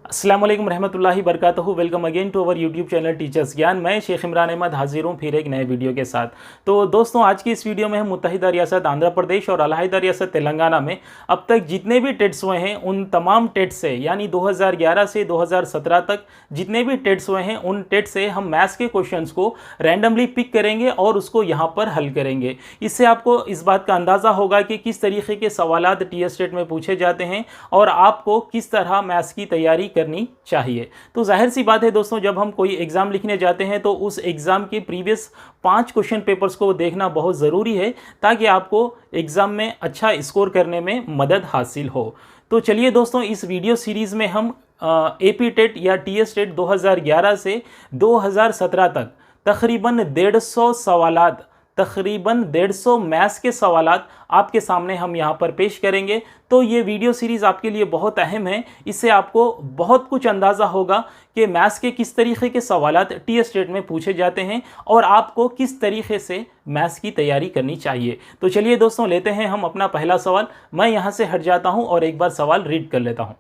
अस्सलाम वालेकुम रहमतुल्लाहि बरकातहू। Welcome again to our YouTube channel Teachers Gyan. मैं शेख इमरान अहमद हाजिर हूँ फिर एक नए वीडियो के साथ। तो दोस्तों, आज की इस वीडियो में हम मुत्तहिदा रियासत आंध्र प्रदेश और अलहदा रियासत तेलंगाना में अब तक जितने भी टेट्स हुए हैं उन तमाम टेट से, यानी 2011 से 2017 तक जितने भी टेट्स हुए हैं उन टेट से हम मैथ्स के क्वेश्चंस को रैंडमली पिक करेंगे और उसको यहाँ पर हल करेंगे। इससे आपको इस बात का अंदाज़ा होगा कि किस तरीके के सवालात टीएस टेट में पूछे जाते हैं और आपको किस तरह मैथ्स की तैयारी करनी चाहिए। तो जाहिर सी बात है दोस्तों, जब हम कोई एग्जाम लिखने जाते हैं तो उस एग्जाम के प्रीवियस 5 क्वेश्चन पेपर्स को देखना बहुत ज़रूरी है ताकि आपको एग्जाम में अच्छा स्कोर करने में मदद हासिल हो। तो चलिए दोस्तों, इस वीडियो सीरीज़ में हम एपी टेट या टीएस टेट 2011 से 2017 तक तकरीबन 150 सवालात, तकरीबन 150 मैथ्स के सवालात आपके सामने हम यहाँ पर पेश करेंगे। तो ये वीडियो सीरीज़ आपके लिए बहुत अहम है। इससे आपको बहुत कुछ अंदाज़ा होगा कि मैथ्स के किस तरीके के सवालात टीएस टेट में पूछे जाते हैं और आपको किस तरीके से मैथ्स की तैयारी करनी चाहिए। तो चलिए दोस्तों, लेते हैं हम अपना पहला सवाल। मैं यहाँ से हट जाता हूँ और एक बार सवाल रीड कर लेता हूँ।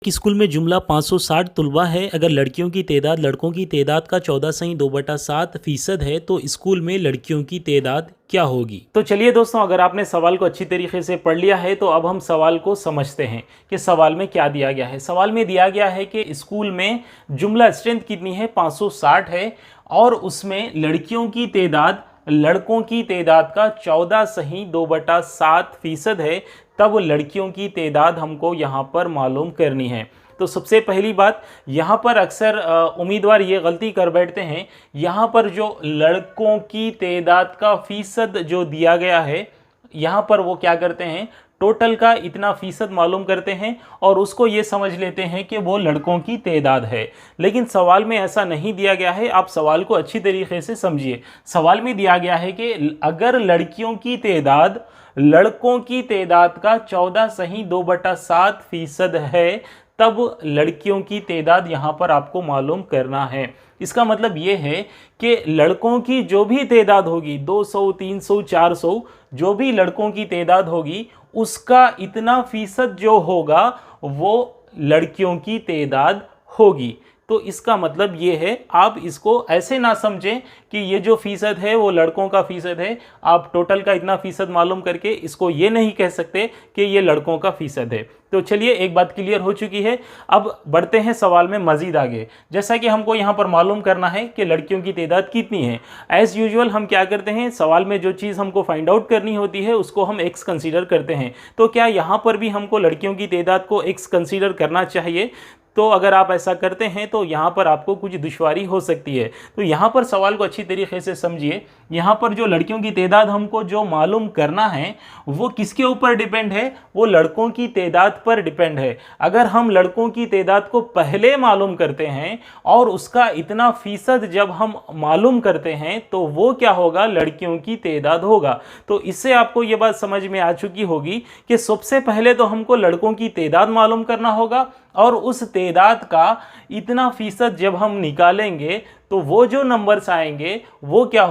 स्कूल में जुमला 560 तलबा है। अगर लड़कियों की तादाद लड़कों की तादाद का 14.2/7% है तो स्कूल में लड़कियों की तादाद क्या होगी। तो चलिए दोस्तों, अगर आपने सवाल को अच्छी तरीके से पढ़ लिया है तो अब हम सवाल को समझते हैं कि सवाल में क्या दिया गया है। सवाल में दिया गया है कि स्कूल में जुमला स्ट्रेंथ कितनी है, 560 है और उसमें लड़कियों की तादाद लड़कों की तादाद का 14.2/7% है। तब लड़कियों की तादाद हमको यहाँ पर मालूम करनी है। तो सबसे पहली बात, यहाँ पर अक्सर उम्मीदवार ये गलती कर बैठते हैं। यहाँ पर जो लड़कों की तादाद का फीसद जो दिया गया है, यहाँ पर वो क्या करते हैं, टोटल का इतना फीसद मालूम करते हैं और उसको ये समझ लेते हैं कि वो लड़कों की तादाद है। लेकिन सवाल में ऐसा नहीं दिया गया है। आप सवाल को अच्छी तरीके से समझिए। सवाल में दिया गया है कि अगर लड़कियों की तादाद लड़कों की तादाद का 14.2/7% है तब लड़कियों की तादाद यहाँ पर आपको मालूम करना है। इसका मतलब ये है कि लड़कों की जो भी तादाद होगी, 200, 300, 400, जो भी लड़कों की तादाद होगी उसका इतना फीसद जो होगा वो लड़कियों की तादाद होगी। तो इसका मतलब ये है, आप इसको ऐसे ना समझें कि ये जो फीसद है वो लड़कों का फीसद है। आप टोटल का इतना फीसद मालूम करके इसको ये नहीं कह सकते कि ये लड़कों का फीसद है। तो चलिए, एक बात क्लियर हो चुकी है। अब बढ़ते हैं सवाल में मज़ीद आगे। जैसा कि हमको यहाँ पर मालूम करना है कि लड़कियों की तादाद कितनी है। एज़ यूजुअल हम क्या करते हैं, सवाल में जो चीज़ हमको फाइंड आउट करनी होती है उसको हम एक्स कंसीडर करते हैं। तो क्या यहाँ पर भी हमको लड़कियों की तादाद को एक्स कंसीडर करना चाहिए? तो अगर आप ऐसा करते हैं तो यहाँ पर आपको कुछ दुश्वारी हो सकती है। तो यहाँ पर सवाल को अच्छी तरीके से समझिए। यहाँ पर जो लड़कियों की तादाद हमको जो मालूम करना है वो किसके ऊपर डिपेंड है, वो लड़कों की तादाद पर डिपेंड है। अगर हम लड़कों की तादाद को पहले मालूम करते हैं और उसका इतना फीसद जब हम मालूम करते हैं तो वो क्या होगा, लड़कियों की तादाद होगा। तो इससे आपको ये बात समझ में आ चुकी होगी कि सबसे पहले तो हमको लड़कों की तादाद मालूम करना होगा और उस तादाद का इतना फीसद जब हम निकालेंगे तो वो जो नंबर्स आएंगे वो क्या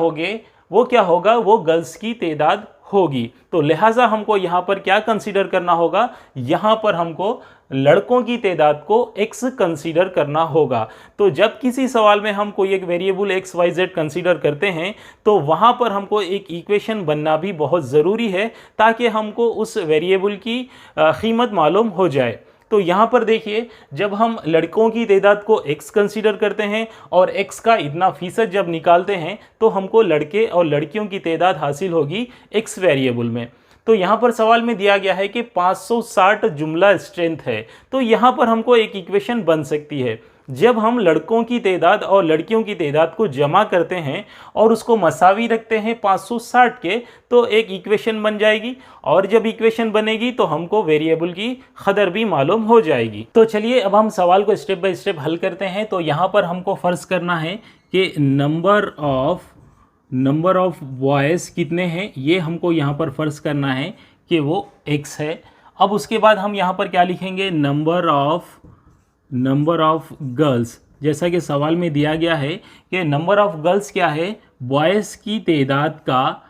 होगा, वो गर्ल्स की तादाद होगी। तो लिहाजा हमको यहाँ पर क्या कंसीडर करना होगा, यहाँ पर हमको लड़कों की तादाद को x कंसीडर करना होगा। तो जब किसी सवाल में हम कोई एक variable x, y, z consider करते हैं तो वहाँ पर हमको एक इक्वेशन बनना भी बहुत ज़रूरी है ताकि हमको उस वेरिएबल की कीमत मालूम हो जाए। तो यहाँ पर देखिए, जब हम लड़कों की तादाद को x कंसीडर करते हैं और x का इतना फीसद जब निकालते हैं तो हमको लड़के और लड़कियों की तादाद हासिल होगी x वेरिएबल में। तो यहाँ पर सवाल में दिया गया है कि 560 जुमला स्ट्रेंथ है। तो यहाँ पर हमको एक इक्वेशन बन सकती है। जब हम लड़कों की तादाद और लड़कियों की तादाद को जमा करते हैं और उसको मसावी रखते हैं 560 के, तो एक इक्वेशन बन जाएगी और जब इक्वेशन बनेगी तो हमको वेरिएबल की कदर भी मालूम हो जाएगी। तो चलिए, अब हम सवाल को स्टेप बाय स्टेप हल करते हैं। तो यहाँ पर हमको फ़र्ज़ करना है कि नंबर ऑफ बॉयज़ कितने हैं, ये हमको यहाँ पर फ़र्ज़ करना है कि वो x है। अब उसके बाद हम यहाँ पर क्या लिखेंगे, नंबर ऑफ गर्ल्स। जैसा कि सवाल में दिया गया है कि नंबर ऑफ गर्ल्स क्या है, बॉयज़ की तादाद का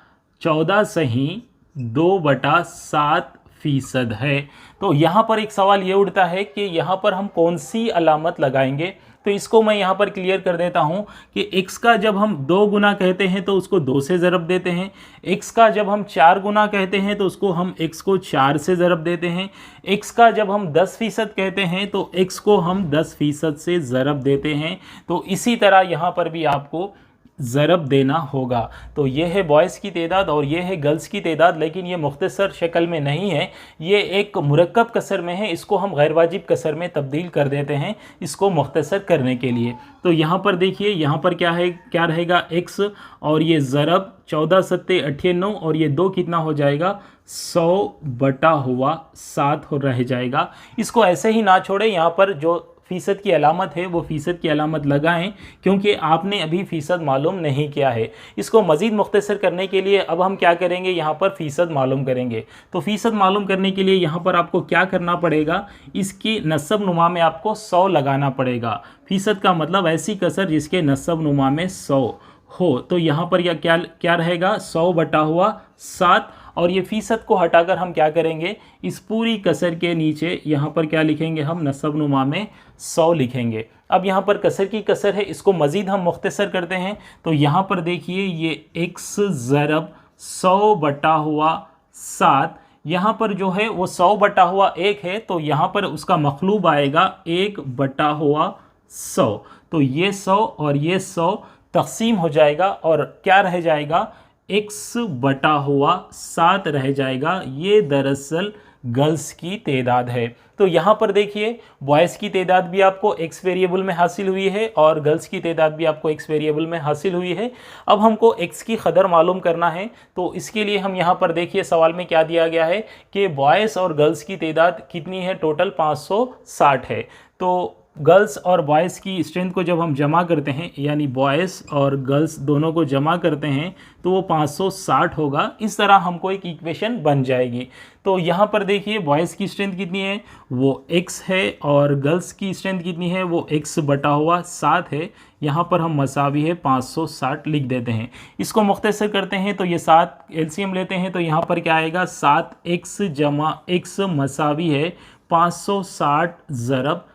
14.2/7 फीसद है। तो यहाँ पर एक सवाल ये उठता है कि यहाँ पर हम कौन सी अलामत लगाएंगे। तो इसको मैं यहाँ पर क्लियर कर देता हूँ कि x का जब हम 2 गुना कहते हैं तो उसको 2 से ज़रब देते हैं। x का जब हम 4 गुना कहते हैं तो उसको हम x को 4 से ज़रब देते हैं। x का जब हम 10% कहते हैं तो x को हम 10% से ज़रब देते हैं। तो इसी तरह यहाँ पर भी आपको ज़रब देना होगा। तो ये है बॉयज़ की तादाद और ये है गर्ल्स की तादाद, लेकिन ये मुख्तसर शक्ल में नहीं है, ये एक मुरक्कब कसर में है। इसको हम गैर वाजिब कसर में तब्दील कर देते हैं इसको मुख्तसर करने के लिए। तो यहाँ पर देखिए, यहाँ पर क्या है, क्या रहेगा x और ये ज़रब 14 सत्ते 98 और ये 2 कितना हो जाएगा 100/7 हो रह जाएगा। इसको ऐसे ही ना छोड़े, यहाँ पर जो फ़ीसद की अलामत है वो फ़ीसद की अलामत लगाएं, क्योंकि आपने अभी फ़ीसद मालूम नहीं किया है। इसको मज़ीद मुख्तसर करने के लिए अब हम क्या करेंगे, यहाँ पर फ़ीसद मालूम करेंगे। तो फ़ीसद मालूम करने के लिए यहाँ पर आपको क्या करना पड़ेगा, इसकी नस्ब नुमा में आपको 100 लगाना पड़ेगा। फ़ीसद का मतलब ऐसी कसर जिसके नस्ब नुमा में 100 हो। तो यहाँ पर यह क्या रहेगा 100/7 और ये फ़ीसद को हटाकर हम क्या करेंगे, इस पूरी कसर के नीचे यहाँ पर क्या लिखेंगे, हम नस्ब नुमा में 100 लिखेंगे। अब यहाँ पर कसर की कसर है, इसको मज़ीद हम मुख्तसर करते हैं। तो यहाँ पर देखिए ये x ज़रब 100/7, यहाँ पर जो है वो 100/1 है, तो यहाँ पर उसका मखलूब आएगा 1/100। तो ये 100 और ये 100 तक़सीम हो जाएगा और क्या रह जाएगा, x/7 रह जाएगा। ये दरअसल गर्ल्स की तादाद है। तो यहाँ पर देखिए बॉयज़ की तादाद भी आपको x वेरिएबल में हासिल हुई है और गर्ल्स की तादाद भी आपको x वेरिएबल में हासिल हुई है। अब हमको x की कदर मालूम करना है, तो इसके लिए हम यहाँ पर देखिए सवाल में क्या दिया गया है कि बॉयज़ और गर्ल्स की तादाद कितनी है, टोटल 560 है। तो गर्ल्स और बॉयज़ की स्ट्रेंथ को जब हम जमा करते हैं, यानी बॉयज़ और गर्ल्स दोनों को जमा करते हैं, तो वो 560 होगा। इस तरह हमको एक इक्वेशन बन जाएगी। तो यहाँ पर देखिए बॉयज़ की स्ट्रेंथ कितनी है, वो x है और गर्ल्स की स्ट्रेंथ कितनी है, वो x/7 है। यहाँ पर हम मसावी है 560 लिख देते हैं। इसको मुख्तसर करते हैं तो ये 7 एलसीएम लेते हैं, तो यहाँ पर क्या आएगा 7x + x मसावी है 560/7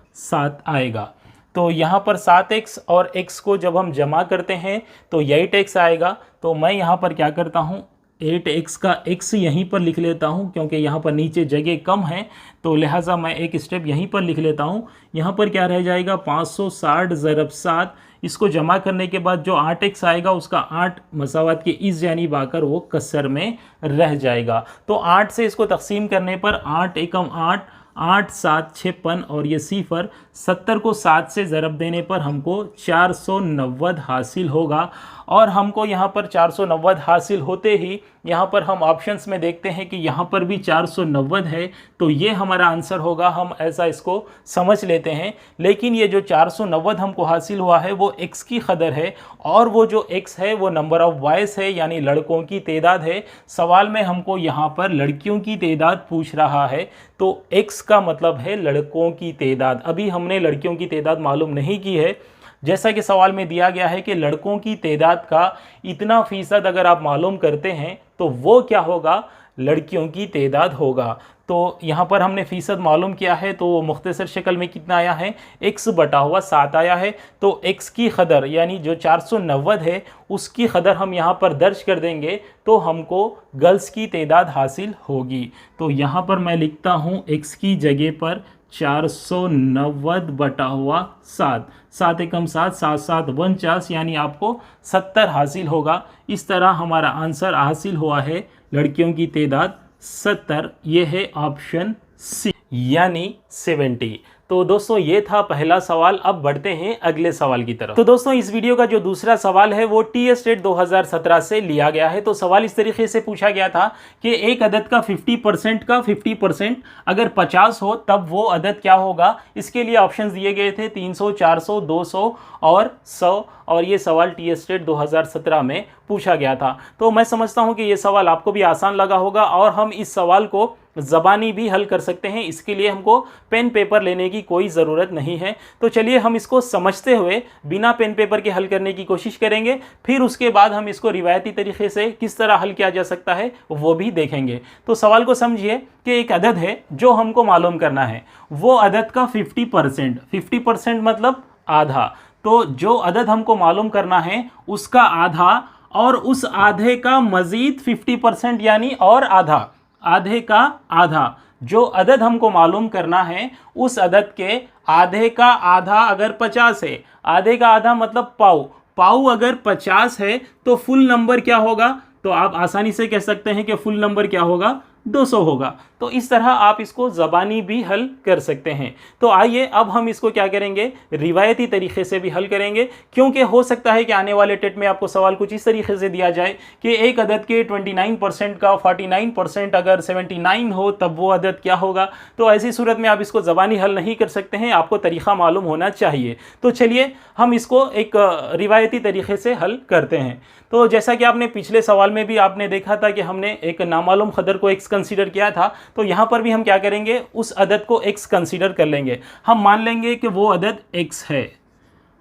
आएगा। तो यहाँ पर 7x और x को जब हम जमा करते हैं तो 8x आएगा। तो मैं यहाँ पर क्या करता हूँ, 8x का x यहीं पर लिख लेता हूँ, क्योंकि यहाँ पर नीचे जगह कम है, तो लिहाजा मैं एक स्टेप यहीं पर लिख लेता हूँ। यहाँ पर क्या रह जाएगा 560/7। इसको जमा करने के बाद जो 8x आएगा उसका 8 मसावत के इस जानिब आकर वो कसर में रह जाएगा। तो 8 से इसको तकसीम करने पर 8 एकम 8, 8 7 56 और ये 0, 70 को 7 से ज़रब देने पर हमको 490 हासिल होगा। और हमको यहाँ पर 490 हासिल होते ही यहाँ पर हम ऑप्शंस में देखते हैं कि यहाँ पर भी 490 है, तो ये हमारा आंसर होगा। हम ऐसा इसको समझ लेते हैं। लेकिन ये जो 490 हमको हासिल हुआ है वो x की कदर है, और वो जो x है वो नंबर ऑफ़ बॉयज़ है, यानी लड़कों की तादाद है। सवाल में हमको यहाँ पर लड़कियों की तादाद पूछ रहा है, तो x का मतलब है लड़कों की तादाद। अभी हमने लड़कियों की तादाद मालूम नहीं की है। जैसा कि सवाल में दिया गया है कि लड़कों की तादाद का इतना फ़ीसद अगर आप मालूम करते हैं तो वो क्या होगा, लड़कियों की तादाद होगा। तो यहाँ पर हमने फ़ीसद मालूम किया है, तो वो मुख्तसर शक्ल में कितना आया है, x/7 आया है। तो x की कदर यानी जो 490 है उसकी कदर हम यहाँ पर दर्ज कर देंगे, तो हमको गर्ल्स की तादाद हासिल होगी। तो यहाँ पर मैं लिखता हूँ x की जगह पर 490/7, 7 एकम 7, 7 7 49, यानी आपको 70 हासिल होगा। इस तरह हमारा आंसर हासिल हुआ है लड़कियों की तादाद 70। ये है ऑप्शन सी, यानी 70। तो दोस्तों ये था पहला सवाल। अब बढ़ते हैं अगले सवाल की तरफ। तो दोस्तों इस वीडियो का जो दूसरा सवाल है वो टी स्टेट 2017 से लिया गया है। तो सवाल इस तरीके से पूछा गया था कि एक अदद का 50% का 50% अगर 50 हो तब वो अदद क्या होगा। इसके लिए ऑप्शंस दिए गए थे 300, 400, 200 और 100, और ये सवाल टी स्टेट 2017 में पूछा गया था। तो मैं समझता हूँ कि ये सवाल आपको भी आसान लगा होगा और हम इस सवाल को ज़बानी भी हल कर सकते हैं। इसके लिए हमको पेन पेपर लेने की कोई ज़रूरत नहीं है। तो चलिए हम इसको समझते हुए बिना पेन पेपर के हल करने की कोशिश करेंगे, फिर उसके बाद हम इसको रिवायती तरीके से किस तरह हल किया जा सकता है वो भी देखेंगे। तो सवाल को समझिए कि एक अदद है जो हमको मालूम करना है, वो अदद का 50%, 50% मतलब आधा। तो जो अदद हमको मालूम करना है उसका आधा और उस आधे का मज़ीद 50% यानी और आधा, आधे का आधा। जो अदद हमको मालूम करना है उस अदद के आधे का आधा अगर 50 है, आधे का आधा मतलब पाऊ, पाऊ अगर 50 है तो फुल नंबर क्या होगा? तो आप आसानी से कह सकते हैं कि फुल नंबर क्या होगा? 200 होगा। तो इस तरह आप इसको ज़बानी भी हल कर सकते हैं। तो आइए अब हम इसको क्या करेंगे, रिवायती तरीके से भी हल करेंगे, क्योंकि हो सकता है कि आने वाले टेट में आपको सवाल कुछ इस तरीके से दिया जाए कि एक अदद के 29% का 49% अगर 79 हो तब वो अदद क्या होगा। तो ऐसी सूरत में आप इसको ज़बानी हल नहीं कर सकते हैं, आपको तरीक़ा मालूम होना चाहिए। तो चलिए हम इसको एक रिवायती तरीके से हल करते हैं। तो जैसा कि आपने पिछले सवाल में भी आपने देखा था कि हमने एक नामालूम क़दर को x कंसीडर किया था, तो यहाँ पर भी हम क्या करेंगे, उस अदद को x कंसीडर कर लेंगे। हम मान लेंगे कि वो अदद x है,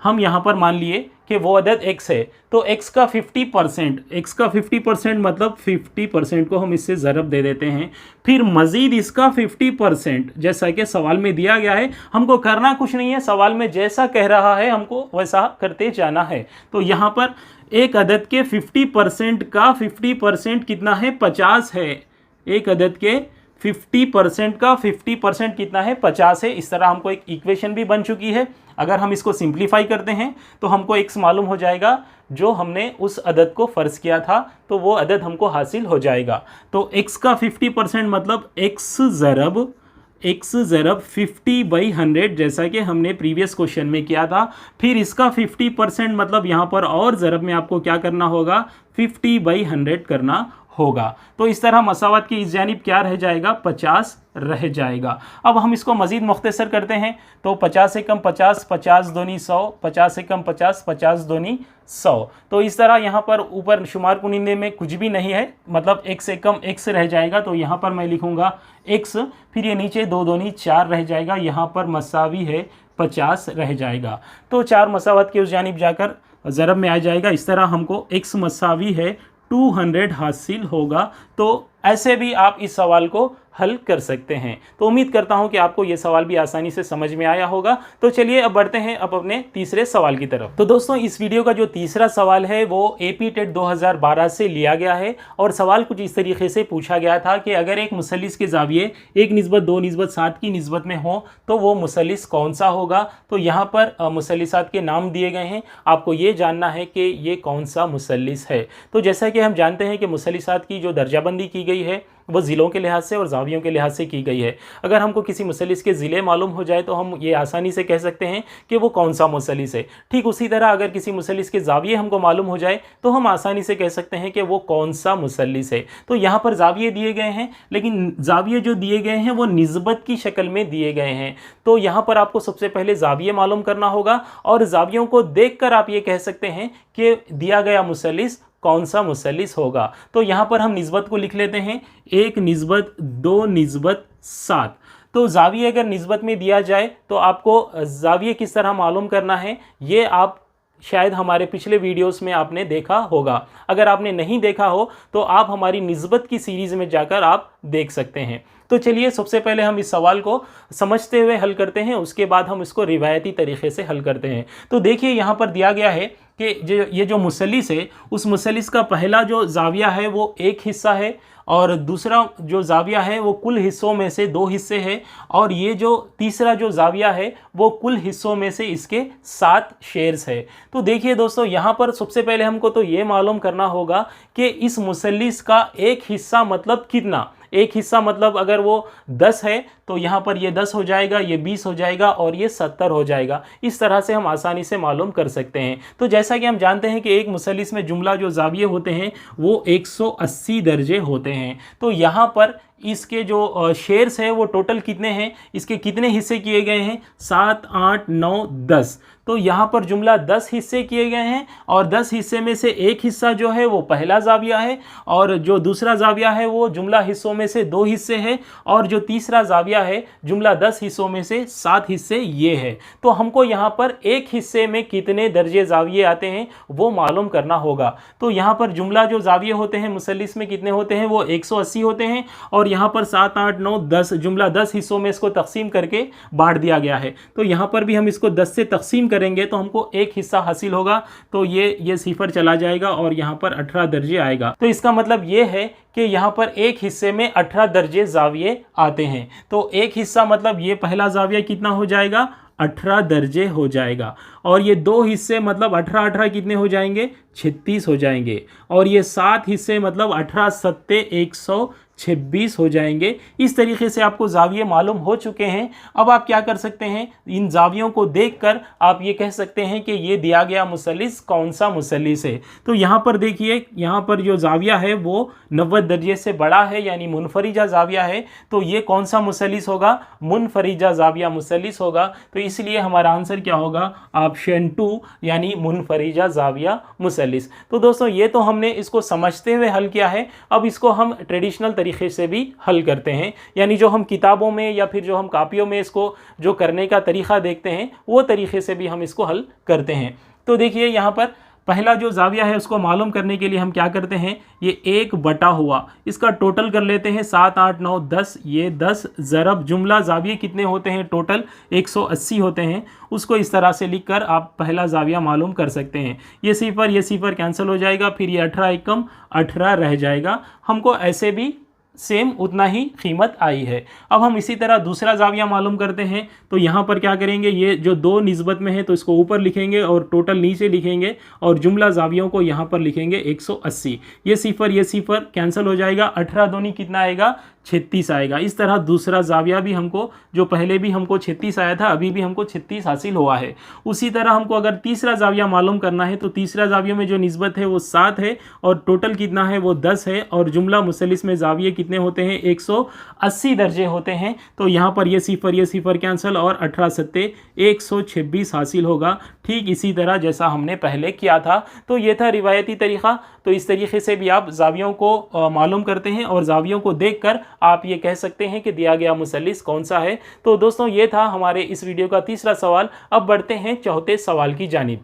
हम यहाँ पर मान लिए कि वो अदद x है। तो x का 50%, x का 50% मतलब 50% को हम इससे ज़रब दे देते हैं, फिर मज़ीद इसका 50% जैसा कि सवाल में दिया गया है। हमको करना कुछ नहीं है, सवाल में जैसा कह रहा है हमको वैसा करते जाना है। तो यहाँ पर एक अदद के 50% का 50% कितना है? 50 है। एक अदद के 50% का 50% कितना है? 50 है। इस तरह हमको एक इक्वेशन भी बन चुकी है। अगर हम इसको सिंप्लीफाई करते हैं तो हमको x मालूम हो जाएगा, जो हमने उस अदद को फ़र्ज़ किया था, तो वो अदद हमको हासिल हो जाएगा। तो x का 50% मतलब x ज़रब 50/100 जैसा कि हमने प्रीवियस क्वेश्चन में किया था। फिर इसका 50% मतलब यहाँ पर और ज़रब में आपको क्या करना होगा? 50/100 करना होगा। तो इस तरह मसावत की इस जानिब क्या रह जाएगा? 50 रह जाएगा। अब हम इसको मज़ीद मुख्तसर करते हैं। तो 50 से कम 50, 50 दूनी 100, 50 से कम 50, 50 दूनी 100। तो इस तरह यहाँ पर ऊपर शुमार कुनिंदे में कुछ भी नहीं है, मतलब एक से कम x रह जाएगा। तो यहाँ पर मैं लिखूँगा x, फिर ये नीचे 2 दूनी 4 रह जाएगा, यहाँ पर मसावी है 50 रह जाएगा। तो 4 मसावत के उस जानिब जाकर ज़रब में आ जाएगा। इस तरह हमको x मसावी है 200 हासिल होगा। तो ऐसे भी आप इस सवाल को हल कर सकते हैं। तो उम्मीद करता हूं कि आपको ये सवाल भी आसानी से समझ में आया होगा। तो चलिए अब बढ़ते हैं अब अपने तीसरे सवाल की तरफ। तो दोस्तों इस वीडियो का जो तीसरा सवाल है वो AP टेट 2012 से लिया गया है और सवाल कुछ इस तरीके से पूछा गया था कि अगर एक मुसल्लिस के ज़ाविये 1:2:7 की निस्बत में हो तो वो मुसल्लिस कौन सा होगा। तो यहाँ पर मुसल्लिसात के नाम दिए गए हैं, आपको ये जानना है कि ये कौन सा मुसल्लिस है। तो जैसा कि हम जानते हैं कि मुसल्लिसात की जो दर्जाबंदी की गई है वो ज़िलों के लिहाज से और ज़ावियों के लिहाज से की गई है। अगर हमको किसी मुसल्लिस के ज़िले मालूम हो जाए तो हम ये आसानी से कह सकते हैं कि वो कौन सा मुसल्लिस है। ठीक उसी तरह अगर किसी मुसल्लिस के ज़ाविये हमको मालूम हो जाए तो हम आसानी से कह सकते हैं कि वो कौन सा मुसल्लिस है। तो यहाँ पर ज़ाविये दिए गए हैं, लेकिन ज़ाविये जो दिए गए हैं वो निस्बत की शक्ल में दिए गए हैं। तो यहाँ पर आपको सबसे पहले ज़ाविये मालूम करना होगा और ज़ावियों को देख कर आप ये कह सकते हैं कि दिया गया मुसल्लिस कौन सा मुसल्लिस होगा। तो यहाँ पर हम निस्बत को लिख लेते हैं, 1:2:7। तो ज़ाविये अगर निस्बत में दिया जाए तो आपको ज़ाविये किस तरह मालूम करना है ये आप शायद हमारे पिछले वीडियोस में आपने देखा होगा। अगर आपने नहीं देखा हो तो आप हमारी निस्बत की सीरीज़ में जाकर आप देख सकते हैं। तो चलिए सबसे पहले हम इस सवाल को समझते हुए हल करते हैं, उसके बाद हम इसको रिवायती तरीके से हल करते हैं। तो देखिए यहाँ पर दिया गया है कि ये जो मुसल्लिस है उस मुसल्लिस का पहला जो ज़ाविया है वो एक हिस्सा है और दूसरा जो ज़ाविया है वो कुल हिस्सों में से 2 हिस्से हैं और ये जो तीसरा जो ज़ाविया है वो कुल हिस्सों में से इसके 7 शेयर्स है। तो देखिए दोस्तों यहाँ पर सबसे पहले हमको तो ये मालूम करना होगा कि इस मुसल्लिस का एक हिस्सा मतलब कितना। एक हिस्सा मतलब अगर वो 10 है तो यहाँ पर ये 10 हो जाएगा, ये 20 हो जाएगा और ये 70 हो जाएगा। इस तरह से हम आसानी से मालूम कर सकते हैं। तो जैसा कि हम जानते हैं कि एक मुसल्लिस में जुमला जो ज़ाविये होते हैं वो 180 दर्जे होते हैं। तो यहाँ पर इसके जो शेयर्स है वो टोटल कितने हैं, इसके कितने हिस्से किए गए हैं, 7, 8, 9, 10। तो यहाँ पर जुमला 10 हिस्से किए गए हैं और 10 हिस्से में से एक हिस्सा जो है वो पहला जाविया है और जो दूसरा जाविया है वो जुमला हिस्सों में से 2 हिस्से है और जो तीसरा जाविया है जुमला 10 हिस्सों में से 7 हिस्से ये है। तो हमको यहाँ पर एक हिस्से में कितने दर्जे जाविये आते हैं वो मालूम करना होगा। तो यहाँ पर जुमला जो जाविये होते हैं मुसल्लिस में कितने होते हैं, वो 180 होते हैं और यहाँ पर 7, 8, 9, 10 जुमला 10 हिस्सों में इसको तकसीम करके बांट दिया गया है। तो यहाँ पर भी हम इसको 10 से तकसीम करेंगे तो हमको एक हिस्सा हासिल होगा, तो ये सिफर चला जाएगा और यहाँ पर 18 दर्जे आएगा। तो इसका मतलब ये है कि यहाँ पर एक हिस्से में 18 दर्जे जाविये आते हैं। तो एक हिस्सा मतलब ये पहला जाविया कितना हो जाएगा, 18 दर्जे हो जाएगा और ये 2 हिस्से मतलब 18, 18 कितने हो जाएंगे, 36 हो जाएंगे और ये 7 हिस्से मतलब 18 सत्ते 126 हो जाएंगे। इस तरीके से आपको जाविये मालूम हो चुके हैं। अब आप क्या कर सकते हैं, इन जावियों को देखकर आप ये कह सकते हैं कि ये दिया गया मुसल्लिस कौन सा मुसल्लिस है। तो यहाँ पर देखिए, यहाँ पर जो जाविया है वो 90 दर्जे से बड़ा है यानी मुनफरिजा जाविया है। तो ये कौन सा मुसल्लिस होगा, मुनफरिजा जाविया मुसल्लिस होगा। तो इसलिए हमारा आंसर क्या होगा, ऑप्शन 2 यानी मुनफरिजा जाविया मुसल्लिस। तो दोस्तों ये तो हमने इसको समझते हुए हल किया है। अब इसको हम ट्रेडिशनल तरीके से भी हल करते हैं, यानी जो हम किताबों में या फिर जो हम कापियों में इसको जो करने का तरीका देखते हैं वो तरीके से भी हम इसको हल करते हैं। तो देखिए यहाँ पर पहला जो जाविया है उसको मालूम करने के लिए हम क्या करते हैं, ये 1 बटा हुआ इसका टोटल कर लेते हैं, 7, 8, 9, 10, ये 10 ज़रब जुमला जाविये कितने होते हैं, टोटल 180 होते हैं। उसको इस तरह से लिखकर आप पहला जाविया मालूम कर सकते हैं। ये सिफर कैंसिल हो जाएगा, फिर ये 18 एकम 18 रह जाएगा। हमको ऐसे भी सेम उतना ही कीमत आई है। अब हम इसी तरह दूसरा जाविया मालूम करते हैं। तो यहाँ पर क्या करेंगे, ये जो 2 निस्बत में है तो इसको ऊपर लिखेंगे और टोटल नीचे लिखेंगे और जुमला जावियों को यहाँ पर लिखेंगे 180। ये सिफर कैंसिल हो जाएगा, 18 दूनी कितना आएगा, 36 आएगा। इस तरह दूसरा जाविया भी हमको, जो पहले भी हमको 36 आया था, अभी भी हमको 36 हासिल हुआ है। उसी तरह हमको अगर तीसरा जाविया मालूम करना है तो तीसरा जाविया में जो निस्बत है वो 7 है और टोटल कितना है वो 10 है और जुमला मुसल्लिस में जाविये कितने होते हैं, 180 दर्जे होते हैं। तो यहाँ पर ये सिफर कैंसिल और 18 सत्ते 126 हासिल होगा। ठीक इसी तरह जैसा हमने पहले किया था। तो ये था रिवायती तरीक़ा। तो इस तरीके से भी आप जावियों को मालूम करते हैं और जावियों को देखकर आप ये कह सकते हैं कि दिया गया मुसल्लिस कौन सा है। तो दोस्तों ये था हमारे इस वीडियो का तीसरा सवाल। अब बढ़ते हैं चौथे सवाल की जानिब।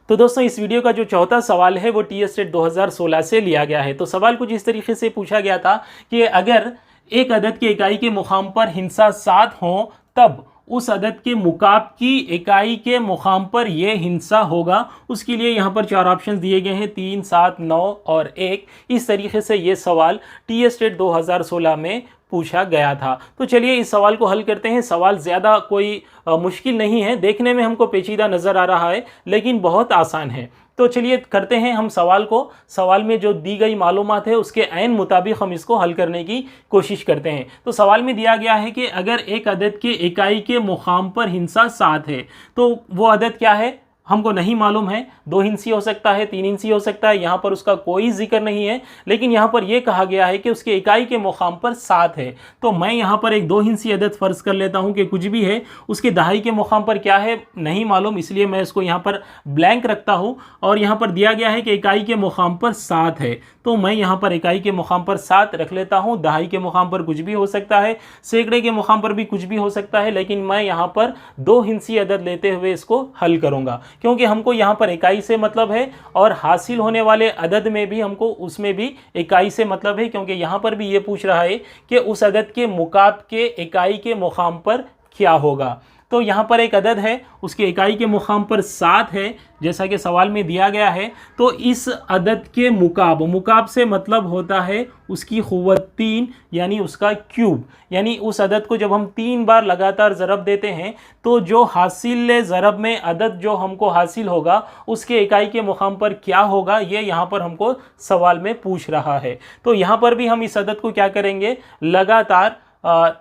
तो दोस्तों इस वीडियो का जो चौथा सवाल है वो टी-स्टेट 2016 से लिया गया है। तो सवाल कुछ इस तरीके से पूछा गया था कि अगर एक अदद की इकाई के मुकाम पर हिंसा 7 हो तब उस अदद के मुकाब की इकाई के मुकाम पर यह हिंसा होगा। उसके लिए यहाँ पर 4 ऑप्शन दिए गए हैं, 3, 7, 9 और 1। इस तरीके से ये सवाल टी-स्टेट 2016 में पूछा गया था। तो चलिए इस सवाल को हल करते हैं। सवाल ज़्यादा कोई मुश्किल नहीं है, देखने में हमको पेचीदा नज़र आ रहा है लेकिन बहुत आसान है। तो चलिए करते हैं हम सवाल को। सवाल में जो दी गई मालूमात है उसके ऐन मुताबिक हम इसको हल करने की कोशिश करते हैं। तो सवाल में दिया गया है कि अगर एक अदद के इकाई के मुकाम पर हिंसा 7 है तो वो अदद क्या है, हमको नहीं मालूम है। 2 हिंसी हो सकता है, 3 हिंसी हो सकता है, यहाँ पर उसका कोई जिक्र नहीं है। लेकिन यहाँ पर यह कहा गया है कि उसके इकाई के मुकाम पर 7 है। तो मैं यहाँ पर एक 2 हिंसी अदद फ़र्ज़ कर लेता हूँ कि कुछ भी है, उसके दहाई के मुकाम पर क्या है नहीं मालूम, इसलिए मैं इसको यहाँ पर ब्लैंक रखता हूँ। और यहाँ पर दिया गया है कि इकाई के मुकाम पर 7 है, तो मैं यहाँ पर इकाई के मुकाम पर 7 रख लेता हूँ। दहाई के मुकाम पर कुछ भी हो सकता है, सैकड़े के मुकाम पर भी कुछ भी हो सकता है, लेकिन मैं यहाँ पर 2 हिंसी अदद लेते हुए इसको हल करूँगा क्योंकि हमको यहाँ पर इकाई से मतलब है और हासिल होने वाले अदद में भी हमको उसमें भी इकाई से मतलब है, क्योंकि यहाँ पर भी ये पूछ रहा है कि उस अदद के मुकाब के इकाई के मुकाम पर क्या होगा। तो यहाँ पर एक अदद है, उसके इकाई के मुकाम पर 7 है जैसा कि सवाल में दिया गया है। तो इस अदद के मुकाब से मतलब होता है उसकी क़ुव्वत 3 यानी उसका क्यूब, यानी उस अदद को जब हम 3 बार लगातार ज़रब देते हैं तो जो हासिल ज़रब में अदद जो हमको हासिल होगा उसके इकाई के मुकाम पर क्या होगा, ये यहाँ पर हमको सवाल में पूछ रहा है। तो यहाँ पर भी हम इस अदद को क्या करेंगे, लगातार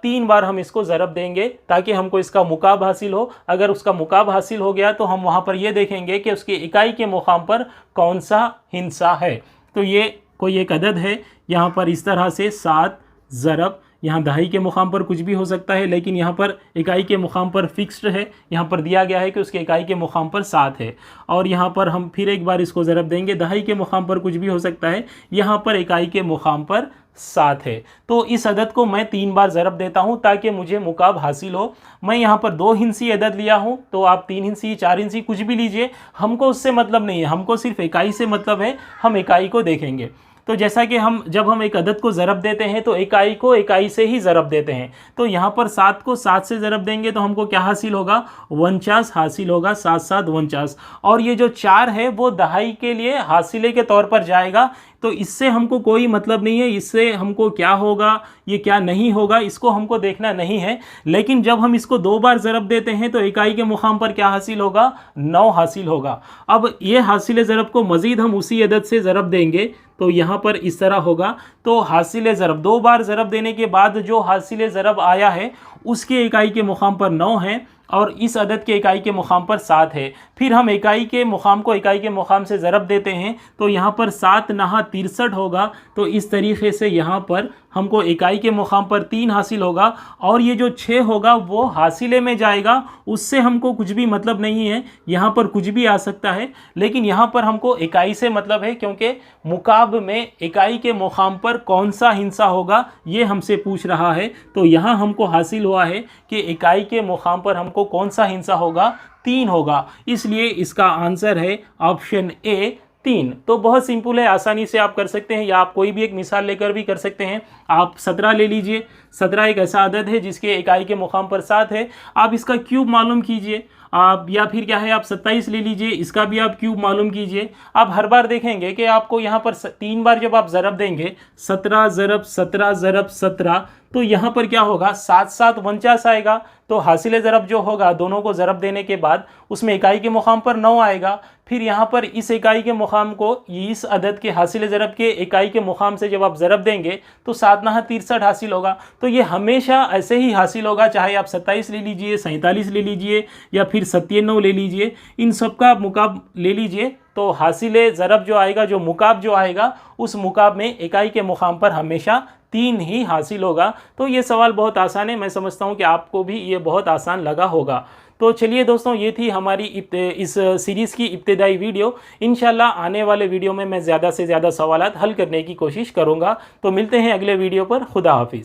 3 बार हम इसको ज़रब देंगे ताकि हमको इसका मुकाब हासिल हो। अगर उसका मुकाब हासिल हो गया तो हम वहाँ पर ये देखेंगे कि उसकी इकाई के मुकाम पर कौन सा हिंसा है। तो ये कोई एक अदद है, यहाँ पर इस तरह से 7, ज़रब, यहाँ दहाई के मुकाम पर कुछ भी हो सकता है, लेकिन यहाँ पर इकाई के मुकाम पर फिक्स्ड है, यहाँ पर दिया गया है कि उसके इकाई के मुकाम पर 7 है। और यहाँ पर हम फिर एक बार इसको ज़रब देंगे, दहाई के मुकाम पर कुछ भी हो सकता है, यहाँ पर इकाई के मुकाम पर 7 है। तो इस अदद को मैं 3 बार ज़रब देता हूँ ताकि मुझे मुकाब हासिल हो। मैं यहाँ पर 2 हिंसी अदद लिया हूँ, तो आप 3 हिंसी 4 हिंसी कुछ भी लीजिए, हमको उससे मतलब नहीं है, हमको सिर्फ इकाई से मतलब है, हम इकाई को देखेंगे। तो जैसा कि जब हम एक अदद को ज़रब देते हैं तो इकाई को इकाई से ही ज़रब देते हैं। तो यहाँ पर 7 को 7 से ज़रब देंगे तो हमको क्या हासिल होगा, 49 हासिल होगा, 7 7 49। और ये जो 4 है वो दहाई के लिए हासिले के तौर पर जाएगा, तो इससे हमको कोई मतलब नहीं है, इससे हमको क्या होगा ये क्या नहीं होगा इसको हमको देखना नहीं है। लेकिन जब हम इसको 2 बार ज़रब देते हैं तो इकाई के मुकाम पर क्या हासिल होगा, 9 हासिल होगा। अब ये हासिल ज़रब को मज़ीद हम उसी अदद से ज़रब देंगे तो यहाँ पर इस तरह होगा। तो हासिल ज़रब 2 बार ज़रब देने के बाद जो हासिल ज़रब आया है उसके इकाई के मुकाम पर 9 है और इस अदद के इकाई के मुकाम पर 7 है। फिर हम इकाई के मुकाम को इकाई के मुकाम से ज़रब देते हैं तो यहाँ पर 7 9 63 होगा। तो इस तरीके से यहाँ पर हमको इकाई के मुकाम पर 3 हासिल होगा और ये जो 6 होगा वो हासिले में जाएगा, उससे हमको कुछ भी मतलब नहीं है, यहाँ पर कुछ भी आ सकता है। लेकिन यहाँ पर हमको इकाई से मतलब है क्योंकि मुकाब में इकाई के मुकाम पर कौन सा हिंसा होगा ये हमसे पूछ रहा है। तो यहाँ हमको हासिल हुआ है कि इकाई के मुकाम पर हमको कौन सा हिंसा होगा, 3 होगा। इसलिए इसका आंसर है ऑप्शन ए 3। तो बहुत सिंपल है, आसानी से आप कर सकते हैं, या आप कोई भी एक मिसाल लेकर भी कर सकते हैं। आप 17 ले लीजिए, 17 एक ऐसा अदद है जिसके इकाई के मुकाम पर 7 है, आप इसका क्यूब मालूम कीजिए। आप या फिर क्या है, आप 27 ले लीजिए, इसका भी आप क्यूब मालूम कीजिए। आप हर बार देखेंगे कि आपको यहाँ पर 3 बार जब आप ज़रब देंगे, 17 ज़रब 17 ज़रब 17, तो यहाँ पर क्या होगा, 7 7 49 आएगा। तो हासिल ज़रब जो होगा दोनों को ज़रब देने के बाद उसमें इकाई के मुकाम पर 9 आएगा। फिर यहाँ पर इस इकाई के मुकाम को इस अदद के हासिल ज़रब के इकाई के मुकाम से जब आप ज़रब देंगे तो 7 9 63 हासिल होगा। तो ये हमेशा ऐसे ही हासिल होगा, चाहे आप 27 ले लीजिए, 47 ले लीजिए या फिर 97 ले लीजिए, इन सब का मुकाब ले लीजिए। तो हासिल ज़रब जो आएगा, जो मुकाब जो आएगा, उस मुकाब में इकाई के मुकाम पर हमेशा 3 ही हासिल होगा। तो ये सवाल बहुत आसान है, मैं समझता हूँ कि आपको भी ये बहुत आसान लगा होगा। तो चलिए दोस्तों, ये थी हमारी इस सीरीज़ की इब्तिदाई वीडियो। इंशाल्लाह आने वाले वीडियो में मैं ज़्यादा से ज़्यादा सवालात हल करने की कोशिश करूँगा। तो मिलते हैं अगले वीडियो पर। खुदा हाफिज़।